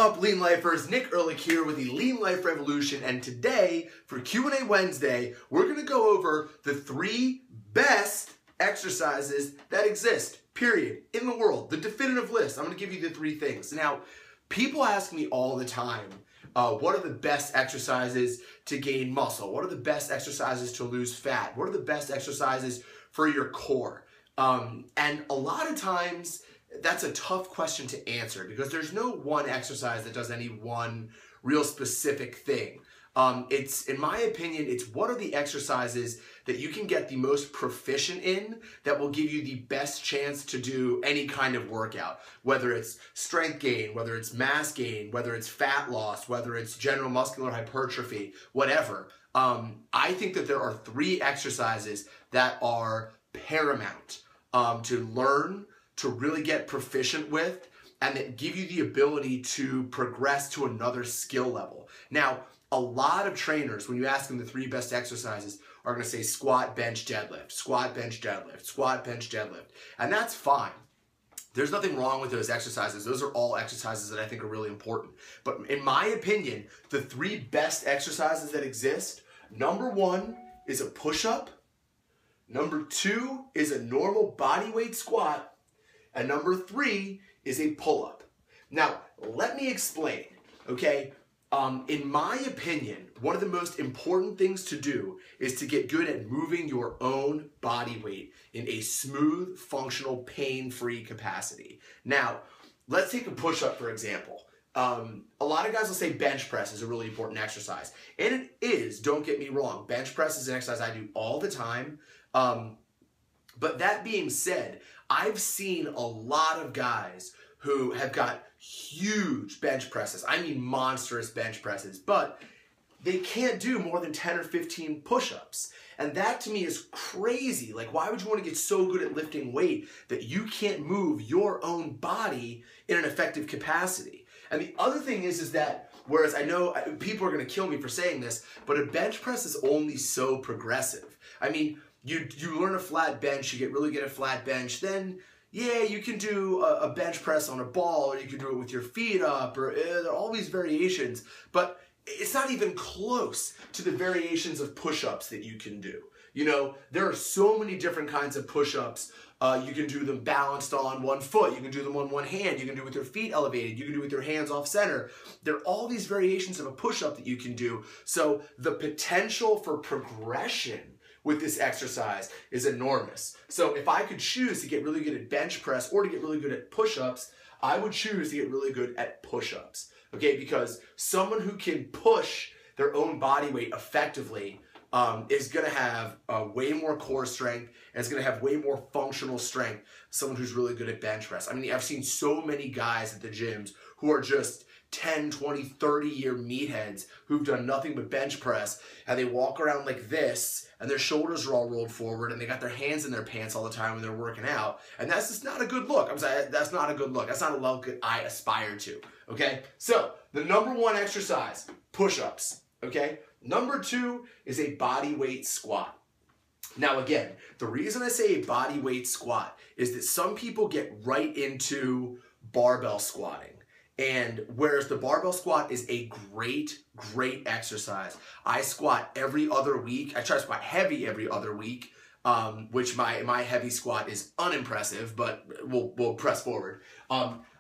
up, Lean Lifers? Nick Ehrlich here with the Lean Life Revolution, and today, for Q&A Wednesday, we're going to go over the 3 best exercises that exist, period, in the world. The definitive list. I'm going to give you the 3 things. Now, people ask me all the time, what are the best exercises to gain muscle? What are the best exercises to lose fat? What are the best exercises for your core? And a lot of times, that's a tough question to answer because there's no one exercise that does any one real specific thing. In my opinion, it's what are the exercises that you can get the most proficient in that will give you the best chance to do any kind of workout, whether it's strength gain, whether it's mass gain, whether it's fat loss, whether it's general muscular hypertrophy, whatever. I think that there are 3 exercises that are paramount to learn, to really get proficient with, and that give you the ability to progress to another skill level. Now, a lot of trainers, when you ask them the 3 best exercises, are going to say squat, bench, deadlift, squat, bench, deadlift, squat, bench, deadlift. And that's fine. There's nothing wrong with those exercises. Those are all exercises that I think are really important. But in my opinion, the 3 best exercises that exist, number 1 is a push-up, number 2 is a normal body weight squat, and number 3 is a pull-up. Now, let me explain, okay? In my opinion, one of the most important things to do is to get good at moving your own body weight in a smooth, functional, pain-free capacity. Now, let's take a push-up, for example. A lot of guys will say bench press is a really important exercise. And it is, don't get me wrong. Bench press is an exercise I do all the time. But that being said, I've seen a lot of guys who have got huge bench presses. I mean monstrous bench presses, but they can't do more than 10 or 15 push-ups. And that to me is crazy. Like, why would you want to get so good at lifting weight that you can't move your own body in an effective capacity? And the other thing is that, whereas I know people are going to kill me for saying this, but a bench press is only so progressive. I mean, you learn a flat bench, you get really good at flat bench, then yeah, you can do a bench press on a ball, or you can do it with your feet up, or there are all these variations, but it's not even close to the variations of push-ups that you can do. You know, there are so many different kinds of push-ups. You can do them balanced on one foot, you can do them on one hand, you can do it with your feet elevated, you can do it with your hands off center. There are all these variations of a push-up that you can do, so the potential for progression with this exercise is enormous. So if I could choose to get really good at bench press or to get really good at push-ups, I would choose to get really good at push-ups, okay? Because someone who can push their own body weight effectively is gonna have way more core strength and is gonna have way more functional strength than someone who's really good at bench press. I mean, I've seen so many guys at the gyms who are just 10, 20, 30-year meatheads who've done nothing but bench press, and they walk around like this, and their shoulders are all rolled forward, and they got their hands in their pants all the time when they're working out, and that's just not a good look. I'm sorry, that's not a good look. That's not a look I aspire to, okay? So, the number 1 exercise, push-ups, okay? Number 2 is a body weight squat. Now again, the reason I say a body weight squat is that some people get right into barbell squatting. And whereas the barbell squat is a great exercise, I squat every other week. I try to squat heavy every other week, which my heavy squat is unimpressive, but we'll press forward.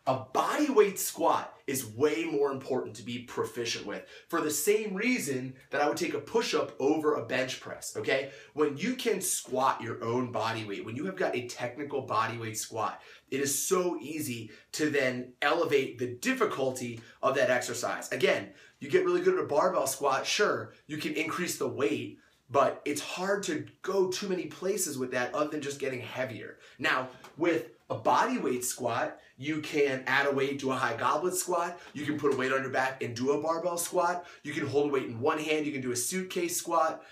A body weight squat is way more important to be proficient with for the same reason that I would take a push-up over a bench press, okay? When you can squat your own body weight, when you have got a technical body weight squat, it is so easy to then elevate the difficulty of that exercise. Again, you get really good at a barbell squat, sure, you can increase the weight, but it's hard to go too many places with that other than just getting heavier. Now, with a body weight squat, you can add a weight to a high goblet squat, you can put a weight on your back and do a barbell squat, you can hold a weight in one hand, you can do a suitcase squat,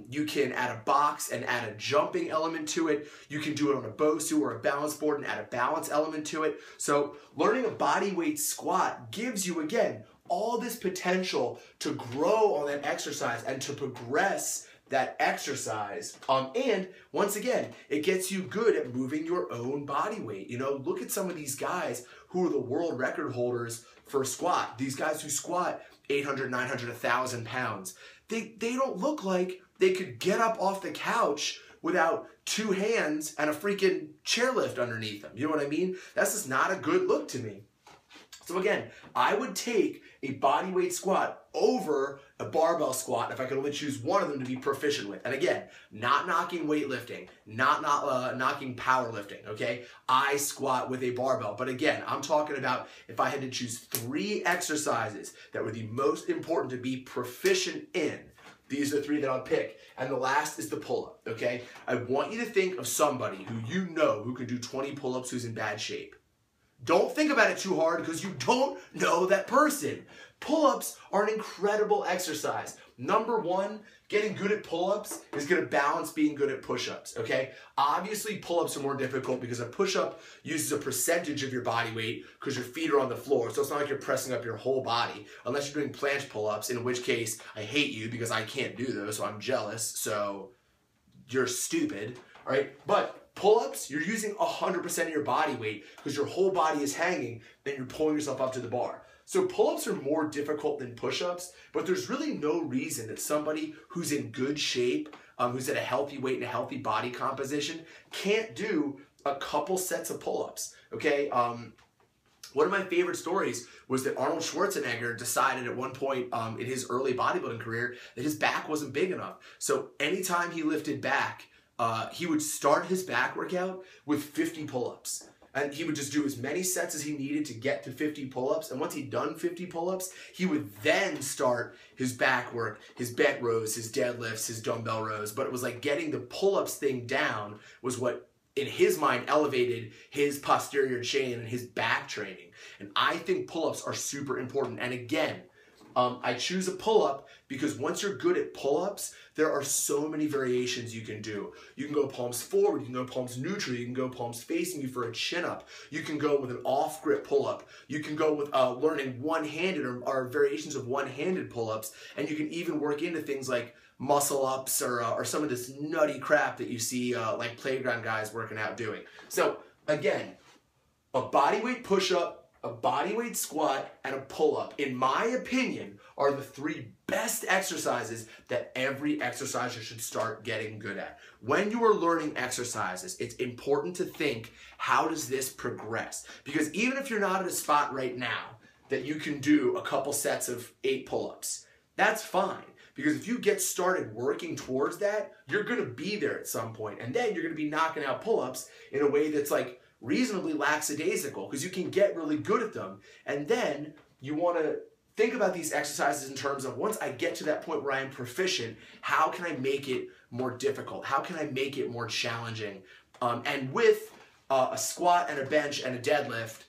you can add a box and add a jumping element to it, you can do it on a BOSU or a balance board and add a balance element to it. So learning a body weight squat gives you, again, all this potential to grow on that exercise and to progress that exercise. And once again, it gets you good at moving your own body weight. You know, look at some of these guys who are the world record holders for squat. These guys who squat 800, 900, 1,000 pounds. They don't look like they could get up off the couch without 2 hands and a freaking chairlift underneath them. You know what I mean? That's just not a good look to me. So again, I would take a bodyweight squat over a barbell squat if I could only choose one of them to be proficient with. And again, not knocking weightlifting, not knocking powerlifting, okay? I squat with a barbell. But again, I'm talking about if I had to choose 3 exercises that were the most important to be proficient in, these are the 3 that I'll pick. And the last is the pull-up, okay? I want you to think of somebody who you know who can do 20 pull-ups who's in bad shape. Don't think about it too hard because you don't know that person. Pull-ups are an incredible exercise. Number 1, getting good at pull-ups is going to balance being good at push-ups, okay? Obviously, pull-ups are more difficult because a push-up uses a percentage of your body weight because your feet are on the floor, so it's not like you're pressing up your whole body, unless you're doing planche pull-ups, in which case, I hate you because I can't do those, so I'm jealous, so you're stupid, all right? But pull-ups, you're using 100% of your body weight because your whole body is hanging, then you're pulling yourself up to the bar. So pull-ups are more difficult than push-ups, but there's really no reason that somebody who's in good shape, who's at a healthy weight and a healthy body composition, can't do a couple sets of pull-ups, okay? One of my favorite stories was that Arnold Schwarzenegger decided at one point in his early bodybuilding career that his back wasn't big enough. So anytime he lifted back, he would start his back workout with 50 pull-ups. And he would just do as many sets as he needed to get to 50 pull-ups. And once he'd done 50 pull-ups, he would then start his back work, his bent rows, his deadlifts, his dumbbell rows. But it was like getting the pull-ups thing down was what, in his mind, elevated his posterior chain and his back training. And I think pull-ups are super important. And again, I choose a pull-up because once you're good at pull-ups, there are so many variations you can do. You can go palms forward, you can go palms neutral, you can go palms facing you for a chin-up. You can go with an off-grip pull-up. You can go with learning one-handed or variations of one-handed pull-ups. And you can even work into things like muscle-ups or some of this nutty crap that you see like playground guys working out doing. So again, a bodyweight push-up, a bodyweight squat, and a pull-up, in my opinion, are the 3 best exercises that every exerciser should start getting good at. When you are learning exercises, it's important to think, how does this progress? Because even if you're not at a spot right now that you can do a couple sets of 8 pull-ups, that's fine. Because if you get started working towards that, you're going to be there at some point. And then you're going to be knocking out pull-ups in a way that's like reasonably lackadaisical because you can get really good at them. And then you want to think about these exercises in terms of, once I get to that point where I am proficient, how can I make it more difficult? How can I make it more challenging? And with a squat and a bench and a deadlift,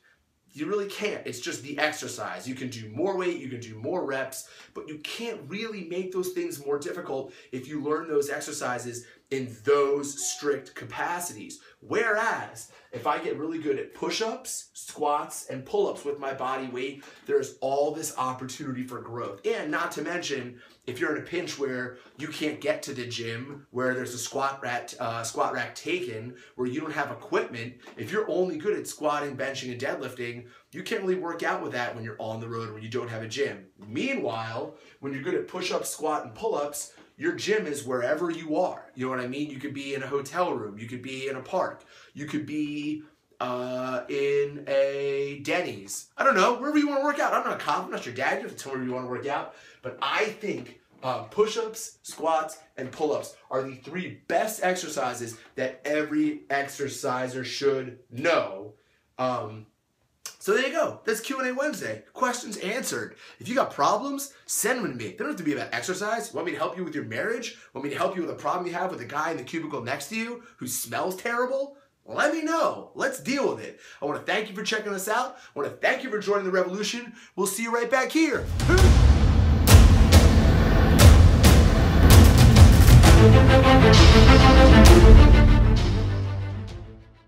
you really can't. It's just the exercise. You can do more weight, you can do more reps, but you can't really make those things more difficult if you learn those exercises in those strict capacities. Whereas, if I get really good at push-ups, squats, and pull-ups with my body weight, there's all this opportunity for growth. And not to mention, if you're in a pinch where you can't get to the gym, where there's a squat rack taken, where you don't have equipment, if you're only good at squatting, benching, and deadlifting, you can't really work out with that when you're on the road, when you don't have a gym. Meanwhile, when you're good at push-ups, squat, and pull-ups, your gym is wherever you are. You know what I mean? You could be in a hotel room. You could be in a park. You could be in a Denny's. I don't know, wherever you want to work out. I'm not a cop. I'm not your dad. You have to tell me where you want to work out. But I think push-ups, squats, and pull-ups are the 3 best exercises that every exerciser should know. So there you go. That's Q&A Wednesday. Questions answered. If you got problems, send them to me. They don't have to be about exercise. You want me to help you with your marriage? Want me to help you with a problem you have with the guy in the cubicle next to you who smells terrible? Let me know. Let's deal with it. I want to thank you for checking us out. I want to thank you for joining the revolution. We'll see you right back here. Peace.